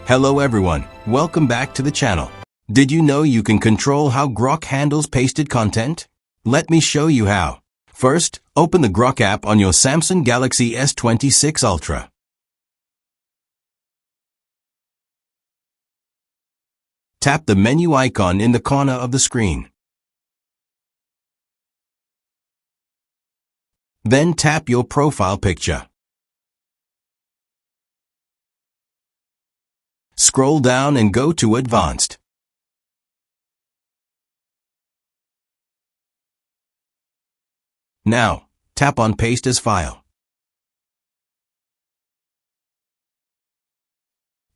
Hello everyone, welcome back to the channel. Did you know you can control how Grok handles pasted content? Let me show you how. First, open the Grok app on your Samsung Galaxy S26 Ultra. Tap the menu icon in the corner of the screen. Then tap your profile picture. Scroll down and go to Advanced. Now, tap on Paste as File.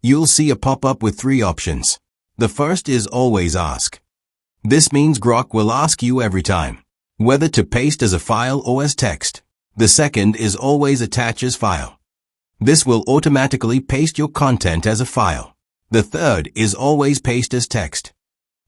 You'll see a pop-up with three options. The first is Always Ask. This means Grok will ask you every time whether to paste as a file or as text. The second is Always Attach as File. This will automatically paste your content as a file. The third is Always Paste as Text.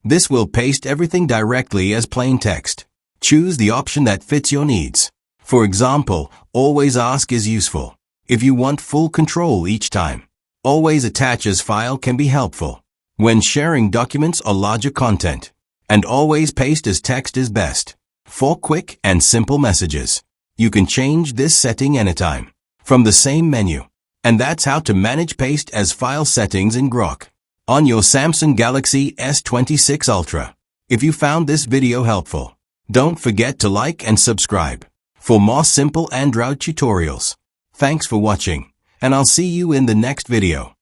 This will paste everything directly as plain text. Choose the option that fits your needs. For example, Always Ask is useful if you want full control each time. Always Attach as File can be helpful when sharing documents or larger content. And Always Paste as Text is best for quick and simple messages. You can change this setting anytime from the same menu. And that's how to manage paste as file settings in Grok on your Samsung Galaxy S26 Ultra. If you found this video helpful, don't forget to like and subscribe for more simple Android tutorials. Thanks for watching, and I'll see you in the next video.